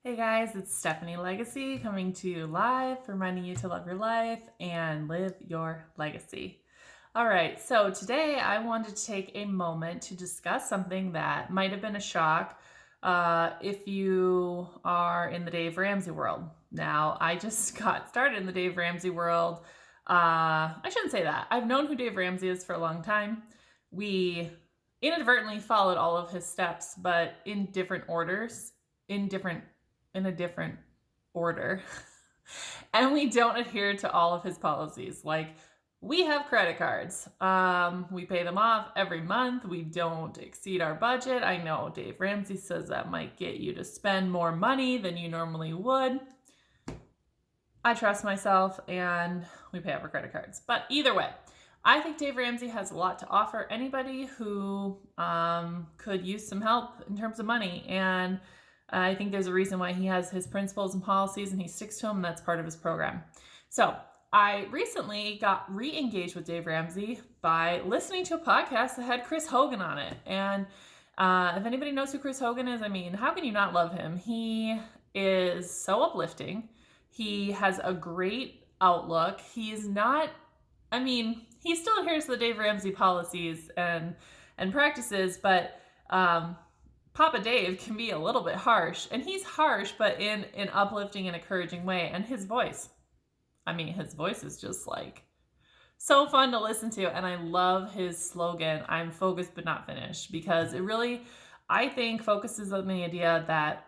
Hey guys, it's Stephanie Legacy coming to you live, reminding you to love your life and live your legacy. All right, so today I wanted to take a moment to discuss something that might have been a shock if you are in the Dave Ramsey world. Now, I just got started in the Dave Ramsey world. I shouldn't say that. I've known who Dave Ramsey is for a long time. We inadvertently followed all of his steps, but in different orders, in a different order. And we don't adhere to all of his policies. Like, we have credit cards. We pay them off every month. We don't exceed our budget. I know Dave Ramsey says that might get you to spend more money than you normally would. I trust myself and we pay off our credit cards. But either way, I think Dave Ramsey has a lot to offer anybody who could use some help in terms of money. And I think there's a reason why he has his principles and policies and he sticks to them, and that's part of his program. So I recently got re-engaged with Dave Ramsey by listening to a podcast that had Chris Hogan on it. And if anybody knows who Chris Hogan is, I mean, how can you not love him? He is so uplifting. He has a great outlook. He's not, I mean, he still adheres to the Dave Ramsey policies and practices, but Papa Dave can be a little bit harsh, and he's harsh, but in an uplifting and encouraging way. And his voice is just like so fun to listen to. And I love his slogan, "I'm focused but not finished," because it really, I think, focuses on the idea that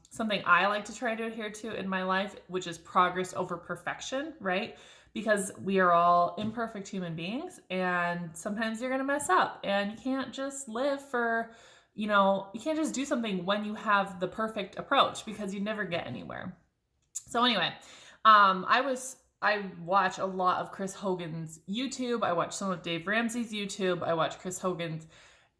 something I like to try to adhere to in my life, which is progress over perfection, right? Because we are all imperfect human beings, and sometimes you're going to mess up, and you can't just live for, you can't just do something when you have the perfect approach, because you never get anywhere. So anyway, I watch a lot of Chris Hogan's YouTube. I watch some of Dave Ramsey's YouTube. I watch Chris Hogan's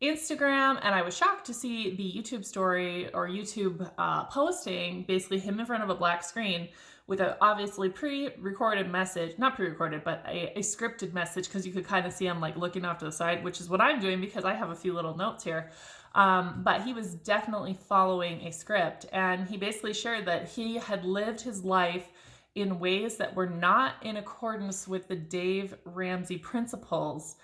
Instagram, and I was shocked to see the YouTube story or YouTube posting, basically him in front of a black screen with a obviously pre-recorded message, not pre-recorded, but a scripted message, because you could kind of see him like looking off to the side, which is what I'm doing because I have a few little notes here. But he was definitely following a script, and he basically shared that he had lived his life in ways that were not in accordance with the Dave Ramsey principles,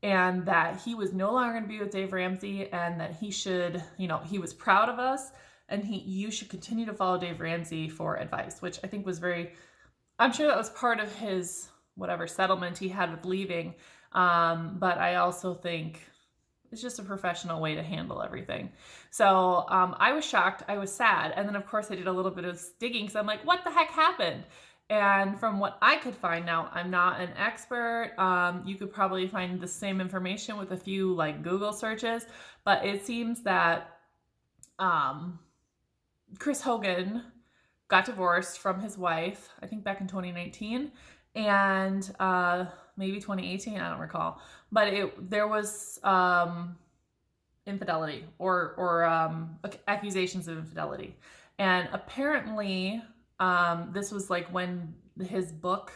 and that he was no longer going to be with Dave Ramsey, and that he should, he was proud of us, and you should continue to follow Dave Ramsey for advice, which I think was I'm sure that was part of his whatever settlement he had with leaving. But I also think it's just a professional way to handle everything. So I was shocked. I was sad. And then, of course, I did a little bit of digging because I'm like, what the heck happened? And from what I could find, now I'm not an expert. You could probably find the same information with a few like Google searches, but it seems that Chris Hogan got divorced from his wife, I think back in 2019, and maybe 2018, I don't recall. But there was infidelity or accusations of infidelity. And apparently, this was like when his book,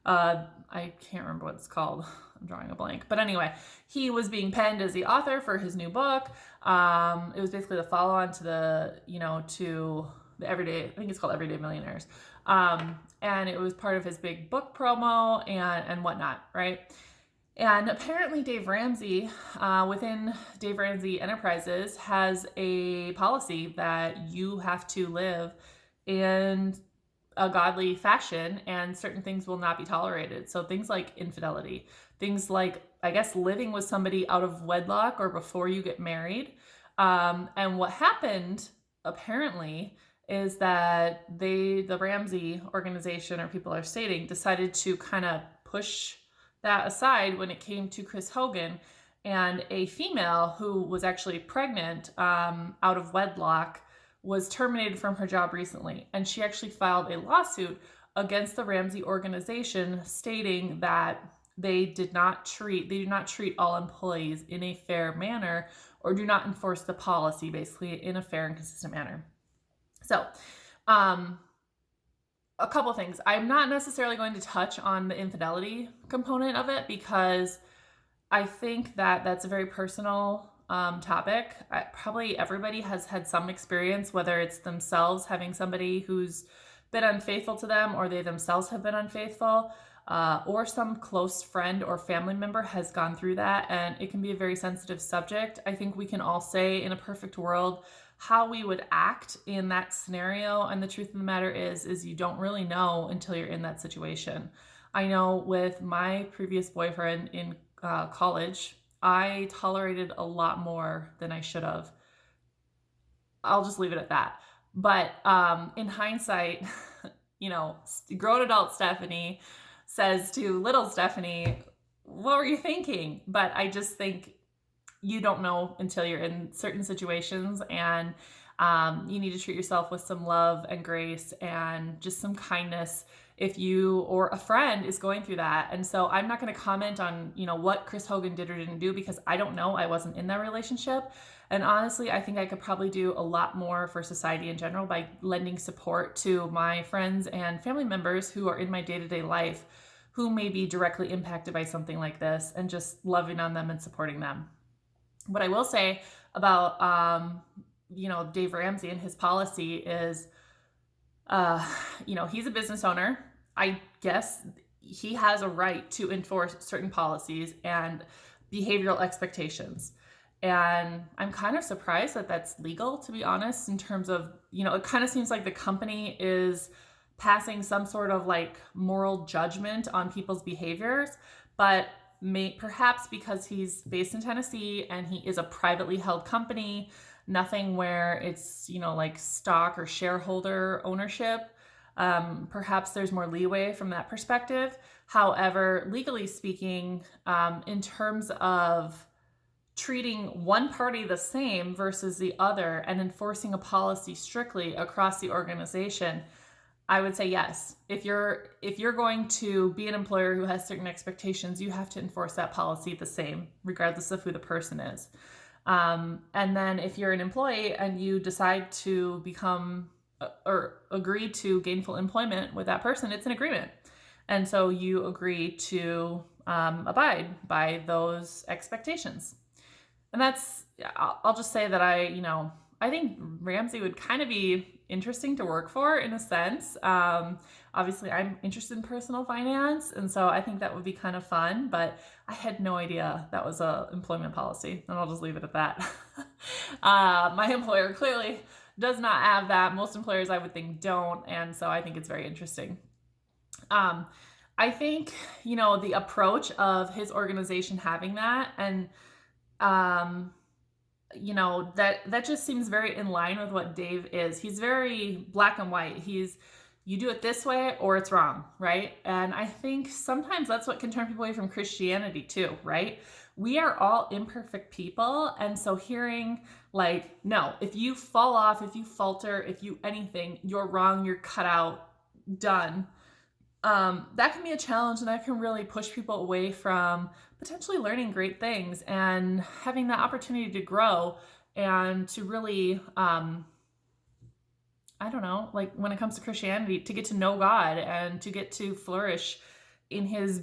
I can't remember what it's called. I'm drawing a blank. But anyway, he was being penned as the author for his new book. It was basically the follow-on to to the Everyday, I think it's called Everyday Millionaires. And it was part of his big book promo and whatnot, right? And apparently Dave Ramsey, within Dave Ramsey Enterprises, has a policy that you have to live in a godly fashion, and certain things will not be tolerated. So things like infidelity, things like, I guess, living with somebody out of wedlock or before you get married. And what happened, apparently, is that the Ramsey organization, or people are stating, decided to kind of push that aside when it came to Chris Hogan, and a female who was actually pregnant out of wedlock was terminated from her job recently. And she actually filed a lawsuit against the Ramsey organization, stating that they do not treat all employees in a fair manner, or do not enforce the policy basically in a fair and consistent manner. So, a couple things. I'm not necessarily going to touch on the infidelity component of it, because I think that that's a very personal topic. Probably everybody has had some experience, whether it's themselves having somebody who's been unfaithful to them, or they themselves have been unfaithful, or some close friend or family member has gone through that, and it can be a very sensitive subject. I think we can all say in a perfect world how we would act in that scenario, and the truth of the matter is you don't really know until you're in that situation. I know with my previous boyfriend in college, I tolerated a lot more than I should have. I'll just leave it at that. But in hindsight, grown adult Stephanie says to little Stephanie, what were you thinking? But I just think you don't know until you're in certain situations, and you need to treat yourself with some love and grace and just some kindness if you or a friend is going through that. And so I'm not going to comment on, what Chris Hogan did or didn't do, because I don't know. I wasn't in that relationship. And honestly, I think I could probably do a lot more for society in general by lending support to my friends and family members who are in my day-to-day life who may be directly impacted by something like this, and just loving on them and supporting them. What I will say about, Dave Ramsey and his policy is, he's a business owner. I guess he has a right to enforce certain policies and behavioral expectations. And I'm kind of surprised that that's legal, to be honest, in terms of, it kind of seems like the company is passing some sort of like moral judgment on people's behaviors, but perhaps because he's based in Tennessee and he is a privately held company, nothing where it's, like stock or shareholder ownership. Perhaps there's more leeway from that perspective. However, legally speaking, in terms of treating one party the same versus the other and enforcing a policy strictly across the organization, I would say yes. If you're going to be an employer who has certain expectations, you have to enforce that policy the same, regardless of who the person is. And then if you're an employee and you decide to become or agree to gainful employment with that person, it's an agreement. And so you agree to abide by those expectations. And I'll just say that I think Ramsey would kind of be interesting to work for in a sense. Obviously, I'm interested in personal finance, and so I think that would be kind of fun, but I had no idea that was a employment policy, and I'll just leave it at that. My employer clearly does not have that. Most employers, I would think, don't, and so I think it's very interesting. I think, the approach of his organization having that, and that just seems very in line with what Dave is. He's very black and white. You do it this way or it's wrong, right? And I think sometimes that's what can turn people away from Christianity too, right? We are all imperfect people. And so hearing like, no, if you fall off, if you falter, if you anything, you're wrong, you're cut out, done. That can be a challenge, and that can really push people away from potentially learning great things and having that opportunity to grow and to really, like when it comes to Christianity, to get to know God and to get to flourish in his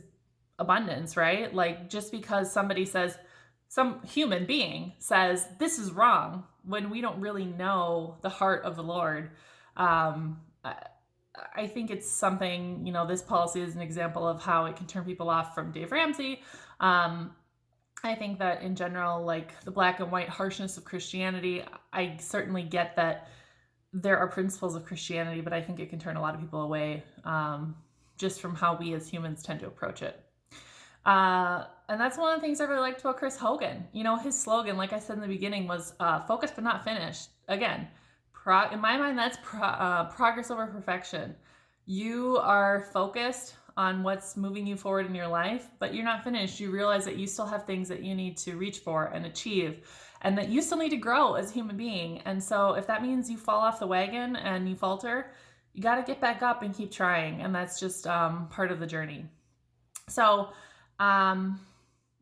abundance, right? Like just because some human being says, this is wrong, when we don't really know the heart of the Lord, I think it's something, this policy is an example of how it can turn people off from Dave Ramsey. I think that in general, like the black and white harshness of Christianity, I certainly get that there are principles of Christianity, but I think it can turn a lot of people away just from how we as humans tend to approach it. And that's one of the things I really liked about Chris Hogan. His slogan, like I said in the beginning, was focused but not finished. Again, in my mind, that's progress over perfection. You are focused on what's moving you forward in your life, but you're not finished. You realize that you still have things that you need to reach for and achieve, and that you still need to grow as a human being. And so if that means you fall off the wagon and you falter, you got to get back up and keep trying. And that's just part of the journey. So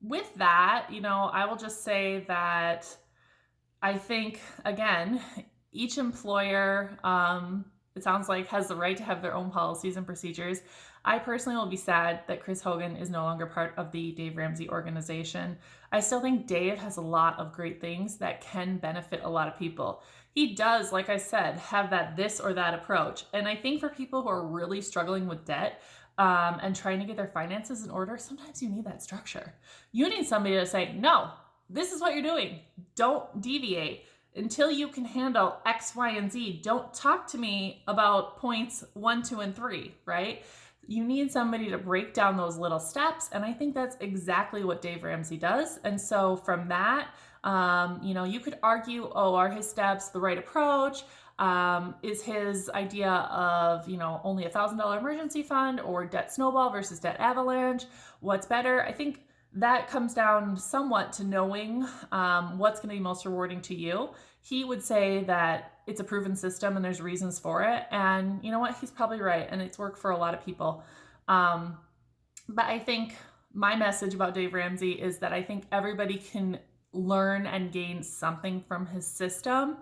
with that, I will just say that I think, again, each employer it sounds like, has the right to have their own policies and procedures. I personally will be sad that Chris Hogan is no longer part of the Dave Ramsey organization. I still think Dave has a lot of great things that can benefit a lot of people. He does, like I said, have that this or that approach. And I think for people who are really struggling with debt, and trying to get their finances in order, sometimes you need that structure. You need somebody to say, no, this is what you're doing. Don't deviate until you can handle X, Y, and Z. Don't talk to me about points 1, 2, and 3, right? You need somebody to break down those little steps. And I think that's exactly what Dave Ramsey does. And so from that, you could argue, oh, are his steps the right approach? Is his idea of, only $1,000 emergency fund or debt snowball versus debt avalanche? What's better? I think that comes down somewhat to knowing what's going to be most rewarding to you. He would say that it's a proven system and there's reasons for it. And you know what? He's probably right. And it's worked for a lot of people. But I think my message about Dave Ramsey is that I think everybody can learn and gain something from his system.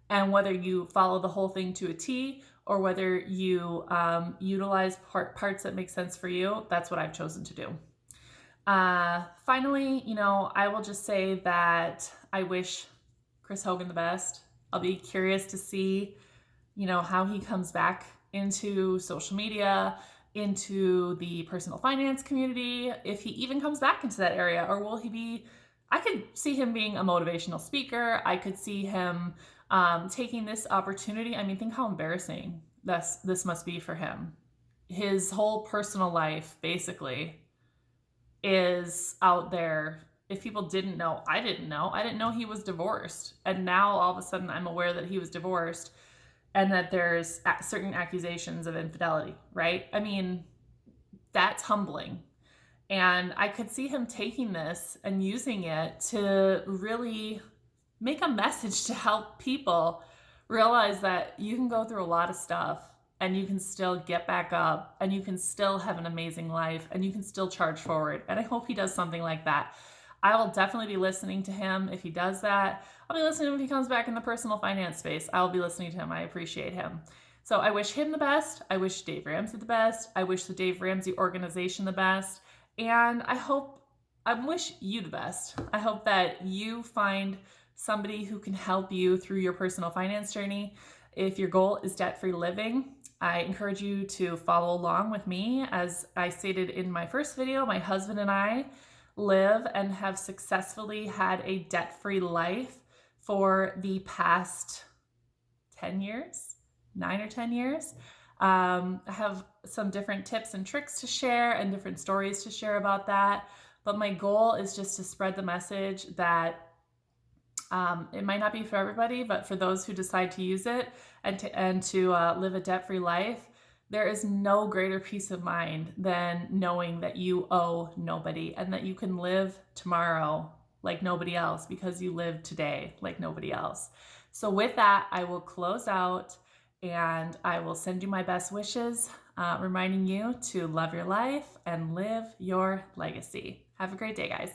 And whether you follow the whole thing to a T or whether you utilize parts that make sense for you, that's what I've chosen to do. Finally, I will just say that I wish Chris Hogan the best. I'll be curious to see, how he comes back into social media, into the personal finance community, if he even comes back into that area, or will he be, I could see him being a motivational speaker. I could see him taking this opportunity. I mean, think how embarrassing this must be for him. His whole personal life, basically, is out there. If people didn't know, I didn't know he was divorced. And now all of a sudden I'm aware that he was divorced and that there's certain accusations of infidelity, right? I mean, that's humbling. And I could see him taking this and using it to really make a message to help people realize that you can go through a lot of stuff and you can still get back up and you can still have an amazing life and you can still charge forward. And I hope he does something like that. I will definitely be listening to him if he does that. I'll be listening to him if he comes back in the personal finance space. I'll be listening to him. I appreciate him. So I wish him the best. I wish Dave Ramsey the best. I wish the Dave Ramsey organization the best. And I wish you the best. I hope that you find somebody who can help you through your personal finance journey. If your goal is debt-free living, I encourage you to follow along with me. As I stated in my first video, my husband and I live and have successfully had a debt-free life for the past 10 years, 9 or 10 years. I have some different tips and tricks to share and different stories to share about that. But my goal is just to spread the message that it might not be for everybody, but for those who decide to use it and to live a debt-free life, there is no greater peace of mind than knowing that you owe nobody and that you can live tomorrow like nobody else because you live today like nobody else. So with that, I will close out and I will send you my best wishes, reminding you to love your life and live your legacy. Have a great day, guys.